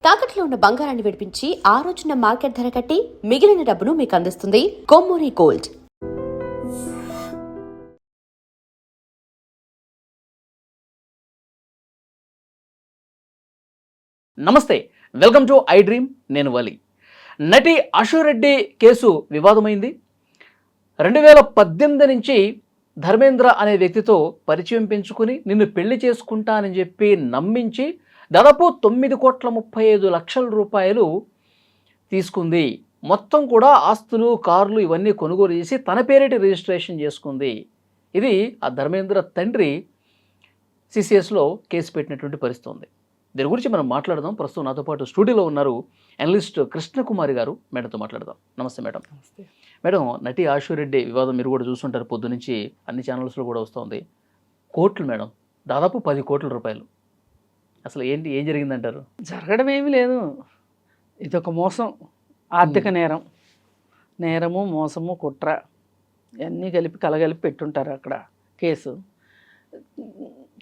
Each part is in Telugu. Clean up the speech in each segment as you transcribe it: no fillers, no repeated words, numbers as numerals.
తాకట్లో ఉన్న బంగారాన్ని విడిపించి ఆ రోజున మార్కెట్ ధర కట్టి మిగిలిన డబ్బును మీకు అందిస్తుంది కొమ్మూరి గోల్డ్. నమస్తే, వెల్కమ్ టు ఐ డ్రీమ్. నేను వలి. నటి అశురెడ్డి కేసు వివాదమైంది. 2018 నుంచి ధర్మేంద్ర అనే వ్యక్తితో పరిచయం పెంచుకుని నిన్ను పెళ్లి చేసుకుంటానని చెప్పి నమ్మించి దాదాపు 9,35,00,000 రూపాయలు తీసుకుంది. మొత్తం కూడా ఆస్తులు, కార్లు ఇవన్నీ కొనుగోలు చేసి తన పేరిట రిజిస్ట్రేషన్ చేసుకుంది. ఇది ఆ ధర్మేంద్ర తండ్రి సిసిఎస్లో కేసు పెట్టినటువంటి పరిస్థితి ఉంది. దీని గురించి మనం మాట్లాడదాం. ప్రస్తుతం నాతో పాటు స్టూడియోలో ఉన్నారు అనలిస్ట్ కృష్ణకుమారి గారు. మేడంతో మాట్లాడదాం. నమస్తే మేడం. నమస్తే మేడం, నటి ఆశురెడ్డి వివాదం మీరు కూడా చూస్తుంటారు, పొద్దు నుంచి అన్ని ఛానల్స్లో కూడా వస్తుంది. కోట్లు మేడం, దాదాపు 10 కోట్ల రూపాయలు. అసలు ఏం జరిగిందంటారు? జరగడం ఏమీ లేదు. ఇదొక మోసం, ఆర్థిక నేరము, మోసము, కుట్ర ఇవన్నీ కలగలిపి పెట్టుంటారు అక్కడ కేసు.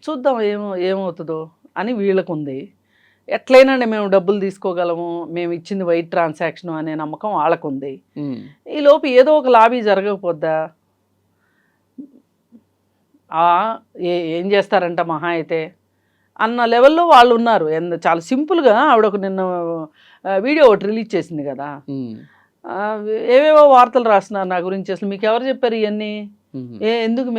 చూద్దాం ఏమవుతుందో అని వీళ్ళకు ఉంది. ఎట్లయినా మేము డబ్బులు తీసుకోగలము, మేము ఇచ్చింది వైట్ ట్రాన్సాక్షన్ అనే నమ్మకం వాళ్ళకు ఉంది. ఈ లోపు ఏదో ఒక లాబీ జరగకపోద్దా? ఏం చేస్తారంట మహా అయితే అన్న లెవెల్లో వాళ్ళు ఉన్నారు. చాలా సింపుల్గా ఆవిడ ఒక నిన్న వీడియో ఒకటి రిలీజ్ చేసింది కదా, ఏవేవో వార్తలు రాస్తున్నారు నా గురించి. అసలు మీకు ఎవరు చెప్పారు ఇవన్నీ? ఎందుకు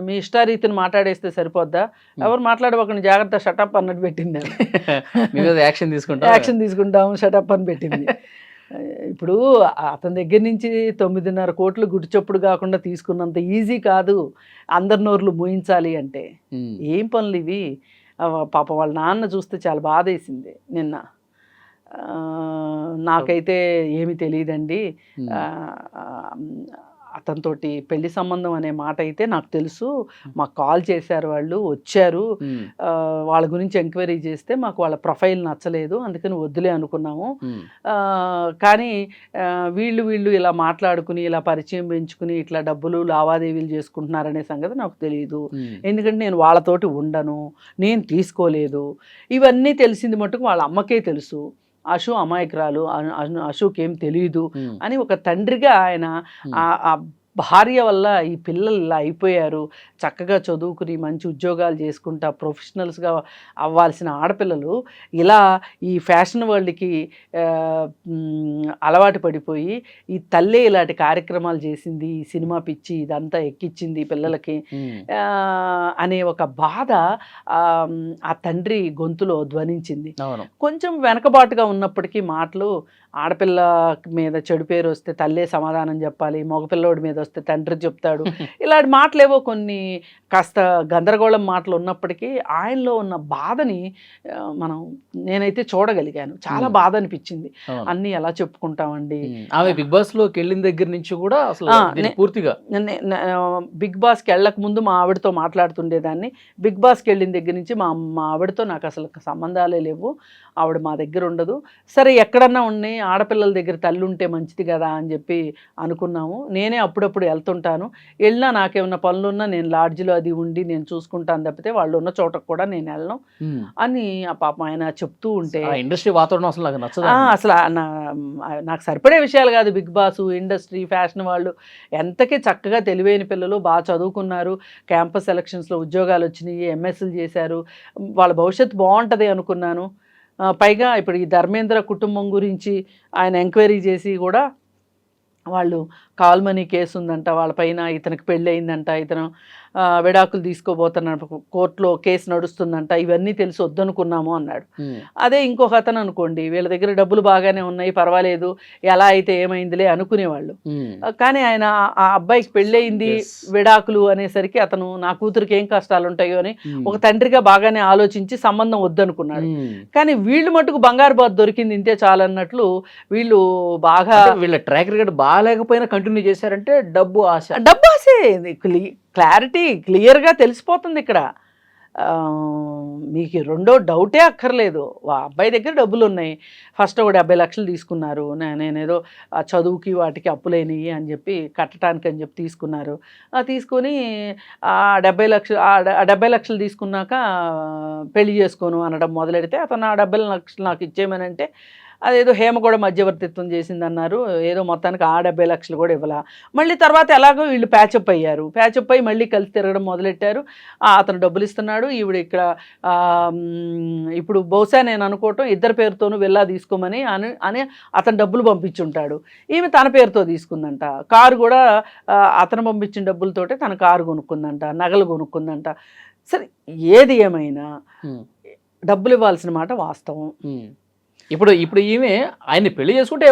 మీ ఇష్టారీతిని మాట్లాడేస్తే సరిపోద్దా? ఎవరు మాట్లాడబోకండి, జాగ్రత్త, షటప్ అన్నట్టు పెట్టింది. యాక్షన్ తీసుకుంటాము, షటప్ అని పెట్టింది. ఇప్పుడు అతని దగ్గర నుంచి 9.5 కోట్లు గుడిచప్పుడు కాకుండా తీసుకున్నంత ఈజీ కాదు అందరి నోర్లు మూయించాలి అంటే. ఏం పనులు ఇవి? పాప వాళ్ళ నాన్న చూస్తే చాలా బాధ వేసింది నిన్న. నాకైతే ఏమి తెలియదండి, అతనితోటి పెళ్లి సంబంధం అనే మాట అయితే నాకు తెలుసు, మాకు కాల్ చేశారు, వాళ్ళు వచ్చారు, వాళ్ళ గురించి ఎంక్వైరీ చేస్తే మాకు వాళ్ళ ప్రొఫైల్ నచ్చలేదు, అందుకని వద్దులే అనుకున్నాము. కానీ వీళ్ళు ఇలా మాట్లాడుకుని ఇలా పరిచయం పెంచుకుని ఇట్లా డబ్బులు లావాదేవీలు చేసుకుంటున్నారనే సంగతి నాకు తెలియదు, ఎందుకంటే నేను వాళ్ళతోటి ఉండను, నేను తీసుకోలేదు. ఇవన్నీ తెలిసింది మటుకు వాళ్ళ అమ్మకే తెలుసు. అశు అమాయకురాలు, అశుకేం తెలియదు అని ఒక తండ్రిగా ఆయన ఆ భార్య వల్ల ఈ పిల్లలు ఇలా అయిపోయారు. చక్కగా చదువుకుని మంచి ఉద్యోగాలు చేసుకుంటా ప్రొఫెషనల్స్గా అవ్వాల్సిన ఆడపిల్లలు ఇలా ఈ ఫ్యాషన్ వరల్డ్కి అలవాటు పడిపోయి ఈ తల్లే ఇలాంటి కార్యక్రమాలు చేసింది, ఈ సినిమా పిచ్చి ఇదంతా ఎక్కిచ్చింది పిల్లలకి అనే ఒక బాధ ఆ తండ్రి గొంతులో ధ్వనించింది. కొంచెం వెనకబాటుగా ఉన్నప్పటికీ మాటలు, ఆడపిల్ల మీద చెడు పేరు వస్తే తల్లే సమాధానం చెప్పాలి, మగపిల్లోడి మీద వస్తే తండ్రి చెప్తాడు, ఇలాంటి మాటలేవో కొన్ని కాస్త గందరగోళం మాటలు ఉన్నప్పటికీ ఆయనలో ఉన్న బాధని నేనైతే చూడగలిగాను. చాలా బాధ అనిపించింది. అన్నీ ఎలా చెప్పుకుంటామండి. ఆమె బిగ్ బాస్ లోకి వెళ్ళిన దగ్గర నుంచి కూడా అసలు పూర్తిగా బిగ్ బాస్కి వెళ్ళక ముందు మా ఆవిడతో మాట్లాడుతుండేదాన్ని. బిగ్ బాస్కి వెళ్ళిన దగ్గర నుంచి మా ఆవిడతో నాకు అసలు సంబంధాలే లేవు, ఆవిడ మా దగ్గర ఉండదు. సరే ఎక్కడన్నా ఉన్నాయి, ఆడపిల్లల దగ్గర తల్లి ఉంటే మంచిది కదా అని చెప్పి అనుకున్నాము. నేనే అప్పుడప్పుడు వెళ్తుంటాను, వెళ్ళినా నాకేమన్నా పనులున్నా నేను లాడ్జిలో అది ఉండి నేను చూసుకుంటాను తప్పితే వాళ్ళు ఉన్న చోటకు కూడా నేను వెళ్ళను అని ఆ పాప ఆయన చెప్తూ ఉంటే ఇండస్ట్రీ వాతావరణం అసలు నాకు నచ్చదు. అసలు నాకు సరిపడే విషయాలు కాదు. బిగ్ బాస్, ఇండస్ట్రీ, ఫ్యాషన్ వాళ్ళు ఎంతకీ చక్కగా తెలివైన పిల్లలు, బాగా చదువుకున్నారు, క్యాంపస్ సెలక్షన్స్లో ఉద్యోగాలు వచ్చినాయి, ఎంఎస్లు చేశారు, వాళ్ళ భవిష్యత్తు బాగుంటుంది అనుకున్నాను. పైగా ఇప్పుడు ఈ ధర్మేంద్ర కుటుంబం గురించి ఆయన ఎంక్వైరీ చేసి కూడా వాళ్ళు కాల్మనీ కేసు ఉందంట వాళ్ళపైన, ఇతనికి పెళ్ళి అయిందంట, ఇతను విడాకులు తీసుకోబోతున్న కోర్టులో కేసు నడుస్తుందంట, ఇవన్నీ తెలిసి వద్దనుకున్నాము అన్నాడు. అదే ఇంకొక అతను అనుకోండి, వీళ్ళ దగ్గర డబ్బులు బాగానే ఉన్నాయి, పర్వాలేదు, ఎలా అయితే ఏమైందిలే అనుకునేవాళ్ళు. కానీ ఆయన ఆ అబ్బాయికి పెళ్ళయింది, విడాకులు అనేసరికి అతను నా కూతురికి ఏం కష్టాలు ఉంటాయో అని ఒక తండ్రిగా బాగానే ఆలోచించి సంబంధం వద్దనుకున్నాడు. కానీ వీళ్ళు మటుకు బంగారు బాత్ దొరికింది ఇంతే చాలన్నట్లు వీళ్ళు బాగా, వీళ్ళ ట్రాక్ రికార్డ్ బాగాలేకపోయినా కంటిన్యూ చేశారంటే డబ్బు ఆశే. క్లారిటీ క్లియర్గా తెలిసిపోతుంది ఇక్కడ. మీకు రెండో డౌటే అక్కర్లేదు, ఆ అబ్బాయి దగ్గర డబ్బులు ఉన్నాయి. ఫస్ట్ ఒక 70 లక్షలు తీసుకున్నారు, నేనేదో ఆ చదువుకి వాటికి అప్పులేనివి అని చెప్పి కట్టడానికి అని చెప్పి తీసుకున్నారు. తీసుకొని ఆ 70 లక్షలు తీసుకున్నాక పెళ్లి చేసుకోను అనడం మొదలెడితే అతను ఆ 70 లక్షలు నాకు ఇచ్చేయమనంటే అదేదో హేమ కూడా మధ్యవర్తిత్వం చేసిందన్నారు. ఏదో మొత్తానికి ఆ 70 లక్షలు కూడా ఇవ్వాల. మళ్ళీ తర్వాత ఎలాగో వీళ్ళు ప్యాచప్ అయ్యారు. ప్యాచప్ అయ్యి మళ్ళీ కలిసి తిరగడం మొదలెట్టారు. అతను డబ్బులు ఇస్తున్నాడు, ఈవిడ ఇక్కడ ఇప్పుడు బహుశా నేను అనుకోవటం ఇద్దరి పేరుతోనూ వెళ్ళా తీసుకోమని అని అతను డబ్బులు పంపించుంటాడు. ఈమె తన పేరుతో తీసుకుందంట. కారు కూడా అతను పంపించిన డబ్బులతోటే తన కారు కొనుక్కుందంట, నగలు కొనుక్కుందంట. సరే ఏది ఏమైనా డబ్బులు ఇవ్వాల్సిన మాట వాస్తవం. ఇప్పుడు ఈమె ఆయన్ని పెళ్లి చేసుకుంటే ఏ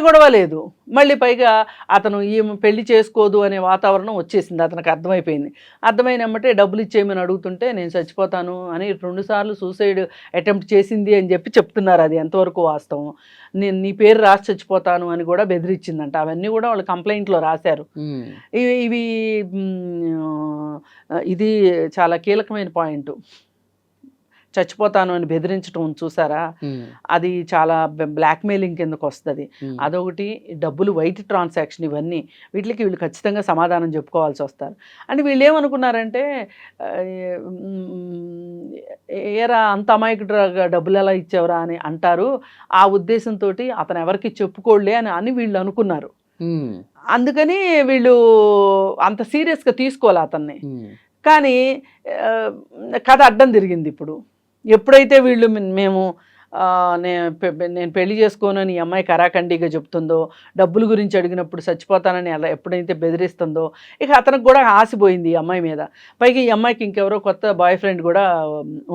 గొడవ లేదు. మళ్ళీ పైగా అతను ఈమె పెళ్లి చేసుకోదు అనే వాతావరణం వచ్చేసింది, అతనికి అర్థమైపోయింది. అర్థమైనమ్మటే డబ్బులు ఇచ్చేయమని అడుగుతుంటే నేను చచ్చిపోతాను అని 2 సార్లు సూసైడ్ అటెంప్ట్ చేసింది అని చెప్పి చెప్తున్నారు. అది ఎంతవరకు వాస్తవం? నేను నీ పేరు రాసి చచ్చిపోతాను అని కూడా బెదిరించిందంట. అవన్నీ కూడా వాళ్ళు కంప్లైంట్లో రాశారు. ఇవి ఇది చాలా కీలకమైన పాయింట్. చచ్చిపోతాను అని బెదిరించడం చూసారా, అది చాలా బ్లాక్మెయిలింగ్ కిందకు వస్తుంది. అదొకటి. డబ్బులు వైట్ ట్రాన్సాక్షన్, ఇవన్నీ వీళ్ళు ఖచ్చితంగా సమాధానం చెప్పుకోవాల్సి వస్తారు. అంటే వీళ్ళు ఏమనుకున్నారంటే ఏరా అంత అమాయకుడుగా డబ్బులు ఎలా ఇచ్చేవరా అని అంటారు, ఆ ఉద్దేశంతో అతను ఎవరికి చెప్పుకోలే అని వీళ్ళు అనుకున్నారు. అందుకని వీళ్ళు అంత సీరియస్గా తీసుకోవాలి అతన్ని. కానీ కథ అడ్డం తిరిగింది. ఇప్పుడు ఎప్పుడైతే వీళ్ళు నేను పెళ్లి చేసుకోనని ఈ అమ్మాయి కరాఖండిగా చెప్తుందో, డబ్బుల గురించి అడిగినప్పుడు చచ్చిపోతానని అలా ఎప్పుడైతే బెదిరిస్తుందో, ఇక అతనికి కూడా ఆశపోయింది ఈ అమ్మాయి మీద. పైగా ఈ అమ్మాయికి ఇంకెవరో కొత్త బాయ్ ఫ్రెండ్ కూడా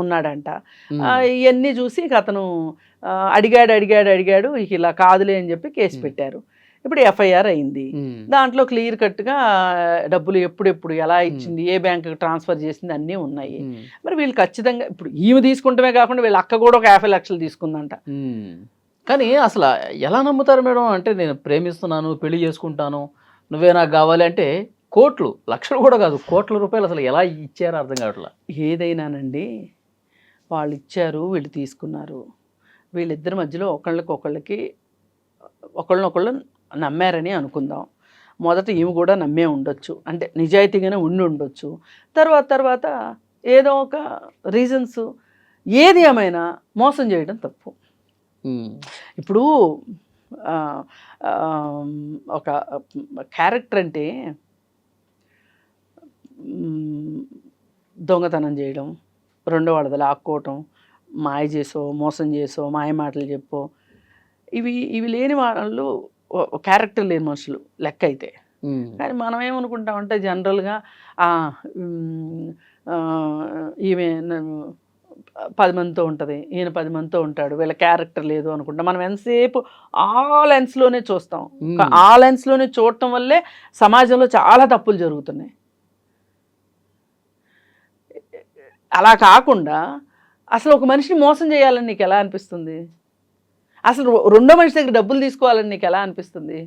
ఉన్నాడంట. ఇవన్నీ చూసి ఇక అతను అడిగాడు. ఇక ఇలా కాదులే అని చెప్పి కేసు పెట్టారు. ఇప్పుడు ఎఫ్ఐఆర్ అయింది. దాంట్లో క్లియర్ కట్గా డబ్బులు ఎప్పుడెప్పుడు ఎలా ఇచ్చింది, ఏ బ్యాంకుకి ట్రాన్స్ఫర్ చేసింది అన్నీ ఉన్నాయి. మరి వీళ్ళు ఖచ్చితంగా ఇప్పుడు ఈమె తీసుకుంటమే కాకుండా వీళ్ళ అక్క కూడా ఒక 50 లక్షలు తీసుకుందంట. కానీ అసలు ఎలా నమ్ముతారు మేడం? అంటే నేను ప్రేమిస్తున్నాను, పెళ్లి చేసుకుంటాను, నువ్వే నాకు కావాలి అంటే కోట్లు, లక్షలు కూడా కాదు, కోట్ల రూపాయలు అసలు ఎలా ఇచ్చారో అర్థం కావట్లా. ఏదైనానండి, వాళ్ళు ఇచ్చారు, వీళ్ళు తీసుకున్నారు. వీళ్ళిద్దరి మధ్యలో ఒకళ్ళనొకళ్ళు నమ్మారని అనుకుందాం. మొదట ఈమె కూడా నమ్మే ఉండొచ్చు, అంటే నిజాయితీగానే ఉండొచ్చు. తర్వాత ఏదో ఒక రీజన్స్, ఏది ఏమైనా మోసం చేయడం తప్పు. ఇప్పుడు ఒక క్యారెక్టర్ అంటే దొంగతనం చేయడం, రెండో వాళ్ళది లాక్కోవటం, మాయ చేసో, మోసం చేసో, మాయ మాటలు చెప్పో, ఇవి లేని వాళ్ళు క్యారెక్టర్ లేని మనుషులు లెక్క అయితే. కానీ మనం ఏమనుకుంటామంటే జనరల్గా ఈమె 10 మందితో ఉంటుంది, ఈయన 10 మందితో ఉంటాడు, వీళ్ళ క్యారెక్టర్ లేదు అనుకుంటాం. మనం ఎంతసేపు ఆ లెన్స్లోనే చూస్తాం. ఆ లెన్స్లోనే చూడటం వల్లే సమాజంలో చాలా తప్పులు జరుగుతున్నాయి. అలా కాకుండా అసలు ఒక మనిషిని మోసం చేయాలని నీకు ఎలా అనిపిస్తుంది? అసలు రెండో మనిషి దగ్గర డబ్బులు తీసుకోవాలని నీకు ఎలా అనిపిస్తుంది?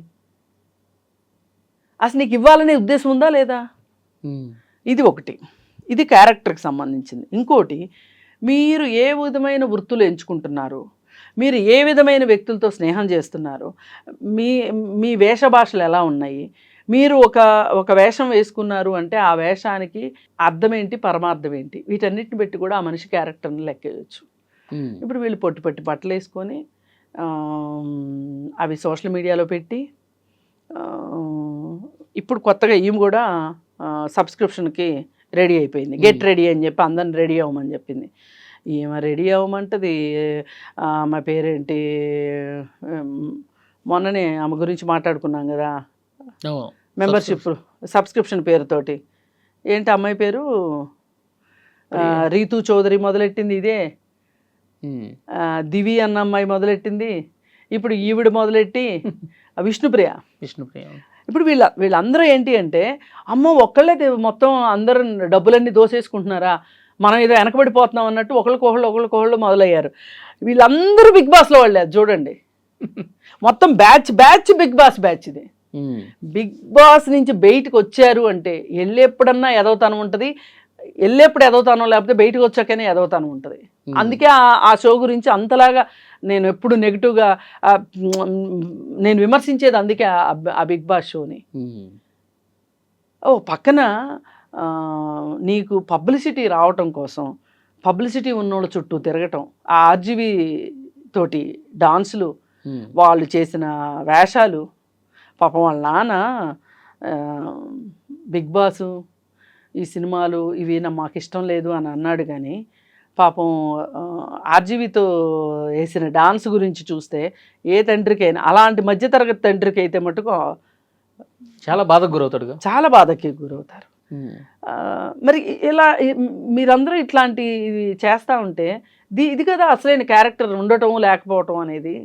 అసలు నీకు ఇవ్వాలనే ఉద్దేశం ఉందా లేదా? ఇది ఒకటి. ఇది క్యారెక్టర్కి సంబంధించింది. ఇంకోటి, మీరు ఏ విధమైన వృత్తులు ఎంచుకుంటున్నారు, మీరు ఏ విధమైన వ్యక్తులతో స్నేహం చేస్తున్నారు, మీ వేషభాషలు ఎలా ఉన్నాయి, మీరు ఒక వేషం వేసుకున్నారు అంటే ఆ వేషానికి అర్థం ఏంటి, పరమార్థం ఏంటి, వీటన్నిటిని బట్టి కూడా ఆ మనిషి క్యారెక్టర్ని లెక్కేయచ్చు. ఇప్పుడు వీళ్ళు పొట్టి బట్టలు వేసుకొని అవి సోషల్ మీడియాలో పెట్టి, ఇప్పుడు కొత్తగా ఈమె కూడా సబ్స్క్రిప్షన్కి రెడీ అయిపోయింది. గెట్ రెడీ అని చెప్పి అందరిని రెడీ అవ్వమని చెప్పింది. ఈమె రెడీ అవ్వమంటది. మా పేరేంటి, మొన్ననే ఆమె గురించి మాట్లాడుకున్నాం కదా, మెంబర్షిప్ సబ్స్క్రిప్షన్ పేరుతోటి. ఏంటి అమ్మాయి పేరు? రీతూ చౌదరి మొదలెట్టింది ఇదే. దివి అన్న అమ్మాయి మొదలెట్టింది. ఇప్పుడు ఈవిడ మొదలెట్టి విష్ణుప్రియ. ఇప్పుడు వీళ్ళందరూ ఏంటి అంటే, అమ్మో ఒక్కళ్ళే మొత్తం అందరూ డబ్బులన్నీ దోసేసుకుంటున్నారా, మనం ఏదో వెనకబడిపోతున్నాం అన్నట్టు ఒకళ్ళకొకళ్ళు మొదలయ్యారు. వీళ్ళందరూ బిగ్ బాస్లో వాళ్ళే. అది చూడండి, మొత్తం బ్యాచ్ బిగ్ బాస్ బ్యాచ్. ఇది బిగ్ బాస్ నుంచి బయటకు వచ్చారు అంటే ఎప్పుడన్నా ఎదవతనం ఉంటుంది, వెళ్ళేప్పుడు ఎదవుతానో లేకపోతే బయటకు వచ్చాకనే ఎదవుతాను ఉంటుంది. అందుకే ఆ షో గురించి అంతలాగా నేను ఎప్పుడు నెగిటివ్గా నేను విమర్శించేది, అందుకే ఆ బిగ్ బాస్ షోని. పక్కన నీకు పబ్లిసిటీ రావటం కోసం పబ్లిసిటీ ఉన్నోళ్ళ చుట్టూ తిరగటం, ఆ ఆర్జీవి తోటి డాన్సులు, వాళ్ళు చేసిన వేషాలు, పాపం వాళ్ళ నాన్న బిగ్ బాసు ఈ సినిమాలు ఇవి మాకు ఇష్టం లేదు అని అన్నాడు. కానీ పాపం ఆర్జీవితో వేసిన డాన్స్ గురించి చూస్తే ఏ తండ్రికైనా, అలాంటి మధ్యతరగతి తండ్రికి అయితే మటుకు చాలా బాధకు గురవుతాడుగా, చాలా బాధకి గురవుతారు. మరి ఇలా మీరందరూ ఇట్లాంటివి చేస్తూ ఉంటే ఇది కదా అసలైన క్యారెక్టర్ ఉండటం లేకపోవటం అనేది.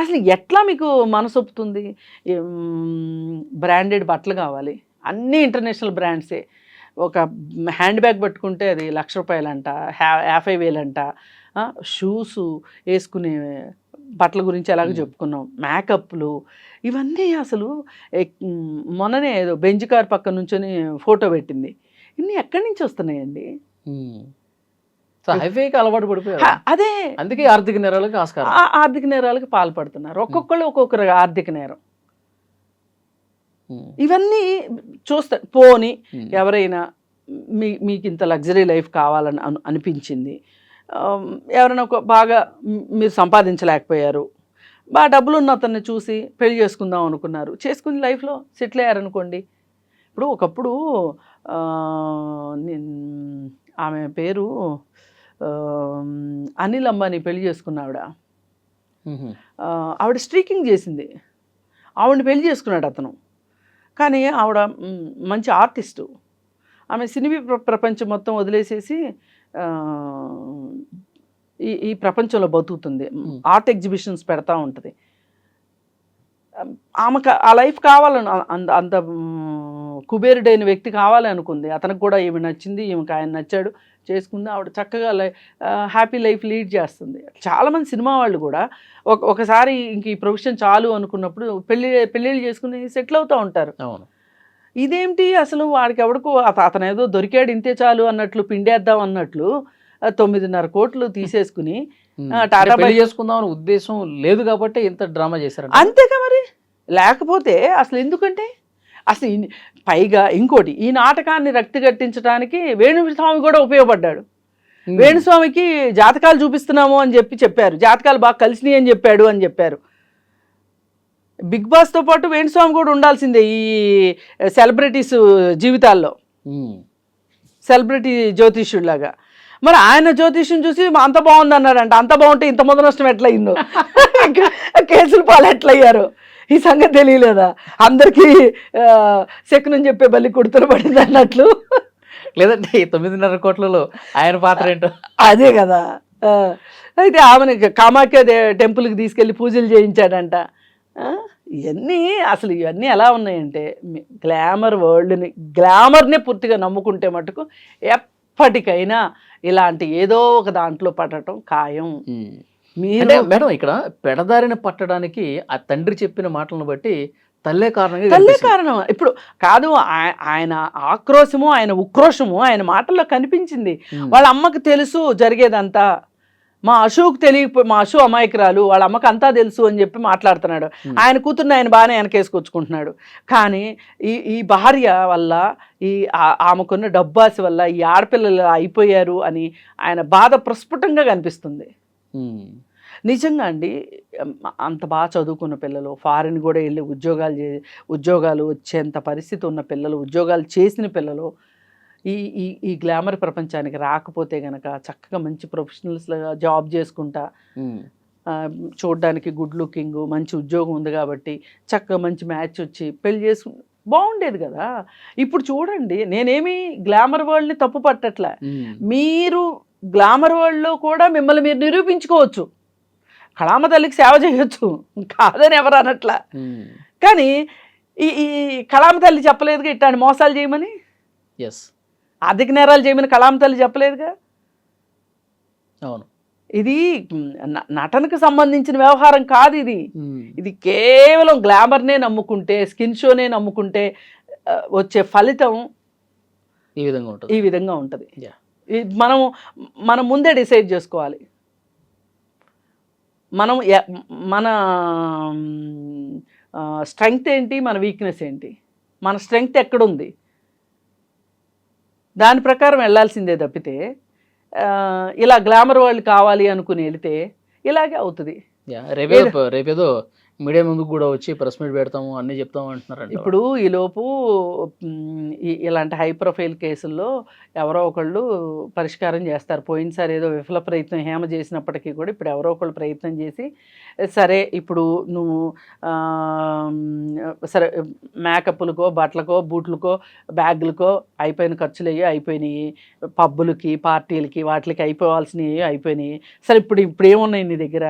అసలు ఎట్లా మీకు మనసొప్పుతుంది? బ్రాండెడ్ బట్టలు కావాలి, అన్నీ ఇంటర్నేషనల్ బ్రాండ్సే. ఒక హ్యాండ్ బ్యాగ్ పట్టుకుంటే అది ₹1,00,000 అంట, 50,000 అంట. షూసు వేసుకునే బట్టల గురించి ఎలాగో చెప్పుకున్నాం, మేకప్లు, ఇవన్నీ అసలు మొన్ననే ఏదో బెంజ్ కార్ పక్కన నుంచొని ఫోటో పెట్టింది. ఇన్ని ఎక్కడి నుంచి వస్తున్నాయండి? హైవేకి అలవాటు పడిపోయారు. అదే, అందుకే ఆర్థిక నేరాలకు ఆస్కారం. ఆర్థిక నేరాలకు పాల్పడుతున్నారు. ఒక్కొక్కళ్ళు ఒక్కొక్కరు ఆర్థిక నేరం. ఇవన్నీ చూస్తే పోని ఎవరైనా మీకు ఇంత లగ్జరీ లైఫ్ కావాలని అనిపించింది, ఎవరైనా ఒక బాగా మీరు సంపాదించలేకపోయారు, బాగా డబ్బులు ఉన్న అతన్ని చూసి పెళ్లి చేసుకుందాం అనుకున్నారు, చేసుకుని లైఫ్లో సెటిల్ అయ్యారనుకోండి. ఇప్పుడు ఒకప్పుడు ఆమె పేరు అనిల్ అంబానీ పెళ్లి చేసుకున్న ఆవిడ స్ట్రీకింగ్ చేసింది, ఆవిడని పెళ్లి చేసుకున్నాడు అతను. కానీ ఆవిడ మంచి ఆర్టిస్టు, ఆమె సినీ ప్రపంచం మొత్తం వదిలేసేసి ఈ ప్రపంచంలో బతుకుతుంది, ఆర్ట్ ఎగ్జిబిషన్స్ పెడతా ఉంటుంది. ఆమెకు ఆ లైఫ్ కావాలని, అంత కుబేరుడైన వ్యక్తి కావాలి అనుకుంది. అతనికి కూడా ఈమె నచ్చింది, ఈమెకు ఆయన నచ్చాడు, చేసుకుంది. ఆవిడ చక్కగా హ్యాపీ లైఫ్ లీడ్ చేస్తుంది. చాలామంది సినిమా వాళ్ళు కూడా ఒకసారి ఇంక ఈ ప్రొఫెషన్ చాలు అనుకున్నప్పుడు పెళ్ళిళ్ళు చేసుకుని సెటిల్ అవుతూ ఉంటారు. అవును. ఇదేంటి అసలు వాడికి ఎవడికో అతను ఏదో దొరికాడు ఇంతే చాలు అన్నట్లు, పిండేద్దాం అన్నట్లు 9.5 కోట్లు తీసేసుకుని టాటా పెళ్లి చేసుకుందాం అనే ఉద్దేశం లేదు కాబట్టి ఇంత డ్రామా చేశారు. అంతేగా మరి, లేకపోతే అసలు ఎందుకంటే అసలు పైగా ఇంకోటి, ఈ నాటకాన్ని రక్తి కట్టించడానికి వేణుస్వామి కూడా ఉపయోగపడ్డాడు. వేణుస్వామికి జాతకాలు చూపిస్తున్నాము అని చెప్పారు, జాతకాలు బాగా కలిసినాయి అని చెప్పారు. బిగ్ బాస్తో పాటు వేణుస్వామి కూడా ఉండాల్సిందే ఈ సెలబ్రిటీస్ జీవితాల్లో, సెలబ్రిటీ జ్యోతిష్యుడిలాగా. మరి ఆయన జ్యోతిష్యం చూసి అంత బాగుంది అన్నాడంట. అంత బాగుంటే ఇంత మొదటి నష్టం ఎట్లయిందో, కేసులు పాలు ఎట్లయ్యారు, ఈ సంగతి తెలియలేదా? అందరికీ శకునం చెప్పే బల్లి కుడుతులు పడింది అన్నట్లు. లేదంటే 9.5 కోట్లలో ఆయన పాత్ర ఏంటో అదే కదా. అయితే ఆమెను కామాఖ్య టెంపుల్కి తీసుకెళ్ళి పూజలు చేయించాడంట. ఇవన్నీ ఎలా ఉన్నాయంటే, గ్లామర్ వరల్డ్ని, గ్లామర్నే పూర్తిగా నమ్ముకుంటే మటుకు ఎప్పటికైనా ఇలాంటి ఏదో ఒక దాంట్లో పడటం ఖాయం. మేడం ఇక్కడ పెడదారిని పట్టడానికి ఆ తండ్రి చెప్పిన మాటలను బట్టి తల్లే కారణం. ఇప్పుడు కాదు, ఆయన ఆక్రోశము, ఆయన ఉక్రోషము ఆయన మాటల్లో కనిపించింది. వాళ్ళ అమ్మకి తెలుసు జరిగేదంతా, మా అశోక్ తెలియకపోయి, మా అశు అమాయకురాలు, వాళ్ళ అమ్మకి అంతా తెలుసు అని చెప్పి మాట్లాడుతున్నాడు. ఆయన కూతుర్ని ఆయన బాగానే వెనకేసుకొచ్చుకుంటున్నాడు. కానీ ఈ భార్య వల్ల, ఆమెకున్న డబ్బాసి వల్ల ఈ ఆడపిల్లలు అయిపోయారు అని ఆయన బాధ ప్రస్ఫుటంగా కనిపిస్తుంది. నిజంగా అండి, అంత బాగా చదువుకున్న పిల్లలు, ఫారిన్ కూడా వెళ్ళి ఉద్యోగాలు వచ్చేంత పరిస్థితి ఉన్న పిల్లలు, ఉద్యోగాలు చేసిన పిల్లలు ఈ గ్లామర్ ప్రపంచానికి రాకపోతే గనక చక్కగా మంచి ప్రొఫెషనల్స్గా జాబ్ చేసుకుంటా, చూడడానికి గుడ్ లుకింగ్, మంచి ఉద్యోగం ఉంది కాబట్టి చక్కగా మంచి మ్యాచ్ వచ్చి పెళ్లి చేసుకుంటే బాగుండేది కదా. ఇప్పుడు చూడండి, నేనేమి గ్లామర్ వరల్డ్ని తప్పు పట్టట్లే, మీరు గ్లామర్ వరల్డ్లో కూడా మిమ్మల్ని మీరు నిరూపించుకోవచ్చు, కళామ తల్లికి సేవ చేయొచ్చు, కాదని ఎవరు అనట్లా. కానీ ఈ కళామ తల్లి చెప్పలేదుగా ఇట్లాంటి మోసాలు చేయమని, ఆర్థిక నేరాలు చేయమని కళామ తల్లి చెప్పలేదుగా. అవును, ఇది నటనకు సంబంధించిన వ్యవహారం కాదు. ఇది కేవలం గ్లామర్నే నమ్ముకుంటే, స్కిన్ షోనే నమ్ముకుంటే వచ్చే ఫలితం ఈ విధంగా ఉంటుంది. ఈ విధంగా ఉంటుంది. Yeah. మనం ముందే డిసైడ్ చేసుకోవాలి. మనం మన స్ట్రెంగ్త్ ఏంటి, మన వీక్నెస్ ఏంటి, మన స్ట్రెంగ్త్ ఎక్కడుంది, దాని ప్రకారం వెళ్ళాల్సిందే తప్పితే ఇలా గ్లామర్ వాళ్ళు కావాలి అనుకుని వెళితే ఇలాగే అవుతుంది. రేపేదో మీడియా ముందుకు కూడా వచ్చి ప్రెస్ మీట్ పెడతాము అన్నీ చెప్తాము అంటున్నారండి. ఇప్పుడు ఈలోపు ఇలాంటి హై ప్రొఫైల్ కేసుల్లో ఎవరో ఒకళ్ళు పరిష్కారం చేస్తారు. పోయినసారి ఏదో విఫల ప్రయత్నం హేమ చేసినప్పటికీ కూడా ఇప్పుడు ఎవరో ఒకళ్ళు ప్రయత్నం చేసి సరే ఇప్పుడు నువ్వు సరే మేకప్లకో బట్టలకో బూట్లకో బ్యాగులకో అయిపోయిన ఖర్చులు అయిపోయినాయి, పబ్బులకి పార్టీలకి వాటికి అయిపోవాల్సినవి అయిపోయినాయి. సరే ఇప్పుడు ఏమున్నాయి నీ దగ్గర?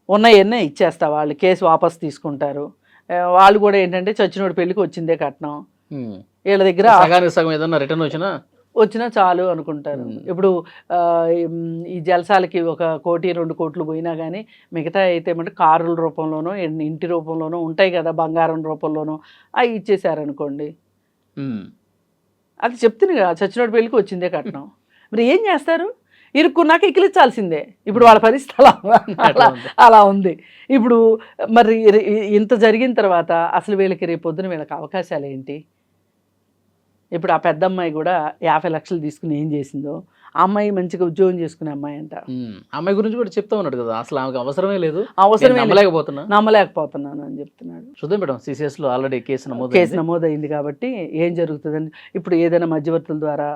ఉన్నాయన్నీ ఇచ్చేస్తా, వాళ్ళు కేసు వాపస్ తీసుకుంటారు. వాళ్ళు కూడా ఏంటంటే చచ్చినోడి పెళ్ళికి వచ్చిందే కట్నం, వీళ్ళ దగ్గర సగం ఏదన్నా రిటర్న్ వచ్చినా చాలు అనుకుంటారు. ఇప్పుడు ఈ జలసాలకి 1 కోటి 2 కోట్లు పోయినా కానీ మిగతా అయితే ఏమంటే కారుల రూపంలోనో ఇంటి రూపంలోనో ఉంటాయి కదా, బంగారం రూపంలోనో అవి ఇచ్చేసారనుకోండి. అది చెప్తుంది కదా, చచ్చినోడి పెళ్ళికి వచ్చిందే కట్నం. మరి ఏం చేస్తారు? ఇరుక్కున్నాక ఇకిలించాల్సిందే. ఇప్పుడు వాళ్ళ పరిస్థితి అలా ఉంది. ఇప్పుడు మరి ఇంత జరిగిన తర్వాత అసలు వీళ్ళకి రేపొద్దున వీళ్ళకి అవకాశాలు ఏంటి? ఇప్పుడు ఆ పెద్ద అమ్మాయి కూడా 50 లక్షలు తీసుకుని ఏం చేసిందో, ఆ అమ్మాయి మంచిగా ఉద్యోగం చేసుకునే అమ్మాయి అంట. అమ్మాయి గురించి కూడా చెప్తా ఉన్నాడు కదా, అసలు ఆమెకు అవసరమే లేదు, నమ్మలేకపోతున్నాను అని చెప్తున్నాడు. చూద్దాం మేడం, CCS లో ఆల్రెడీ కేసు నమోదైంది కాబట్టి ఏం జరుగుతుందని ఇప్పుడు ఏదైనా మధ్యవర్తుల ద్వారా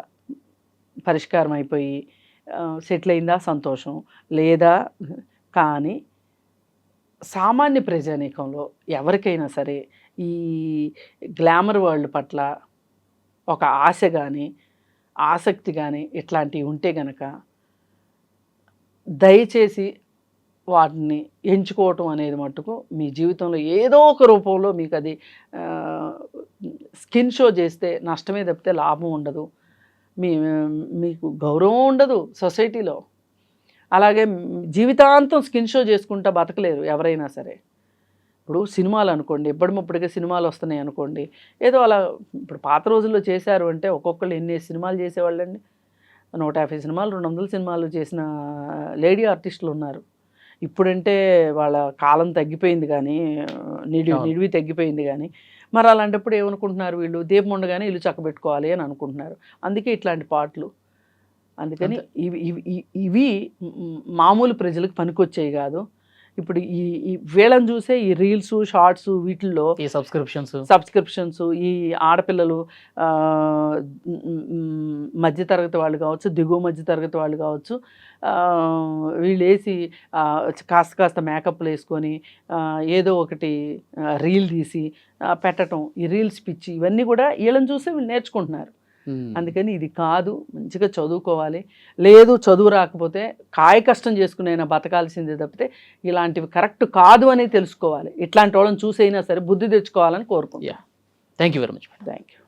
పరిష్కారం అయిపోయి సెటిల్ అయిందా సంతోషం, లేదా కానీ సామాన్య ప్రజానీకంలో ఎవరికైనా సరే ఈ గ్లామర్ వరల్డ్ పట్ల ఒక ఆశ కానీ ఆసక్తి కానీ ఇట్లాంటివి ఉంటే గనక దయచేసి వాటిని ఎంచుకోవటం అనేది మట్టుకు మీ జీవితంలో ఏదో ఒక రూపంలో మీకు అది స్కిన్ షో చేస్తే నష్టమే తప్పితే లాభం ఉండదు, మీకు గౌరవం ఉండదు సొసైటీలో. అలాగే జీవితాంతం స్కిన్ షో చేసుకుంటా బతకలేరు ఎవరైనా సరే. ఇప్పుడు సినిమాలు అనుకోండి, ఎప్పటికప్పుడుగా సినిమాలు వస్తున్నాయి అనుకోండి, ఏదో అలా ఇప్పుడు పాత రోజుల్లో చేశారు అంటే ఒక్కొక్కళ్ళు ఎన్ని సినిమాలు చేసేవాళ్ళండి. 150 సినిమాలు 200 సినిమాలు చేసిన లేడీ ఆర్టిస్టులు ఉన్నారు. ఇప్పుడంటే వాళ్ళ కాలం తగ్గిపోయింది కానీ నిడివి తగ్గిపోయింది కానీ మరి అలాంటప్పుడు ఏమనుకుంటున్నారు వీళ్ళు, దీపం ఉండగానే ఇల్లు చక్కబెట్టుకోవాలి అని అనుకుంటున్నారు. అందుకే ఇట్లాంటి పాటలు. అందుకని ఇవి మామూలు ప్రజలకు పనికొచ్చేవి కాదు. ఇప్పుడు ఈ వీళ్ళని చూసే ఈ రీల్స్ షార్ట్స్ వీటిల్లో ఈ సబ్స్క్రిప్షన్స్ ఈ ఆడపిల్లలు మధ్యతరగతి వాళ్ళు కావచ్చు, దిగువ మధ్యతరగతి వాళ్ళు కావచ్చు, వీళ్ళు వేసి కాస్త మేకప్లు వేసుకొని ఏదో ఒకటి రీల్ తీసి పెట్టడం, ఈ రీల్స్ పిచ్చి ఇవన్నీ కూడా వీళ్ళని చూసే వీళ్ళు నేర్చుకుంటున్నారు. అందుకని ఇది కాదు, మంచిగా చదువుకోవాలి. లేదు చదువు రాకపోతే కాయ కష్టం చేసుకునైనా బతకాల్సిందే తప్పితే ఇలాంటివి కరెక్ట్ కాదు అని తెలుసుకోవాలి. ఇట్లాంటి వాళ్ళని చూసైనా సరే బుద్ధి తెచ్చుకోవాలని కోరుకుంటున్నాను. Thank you very much. Thank you.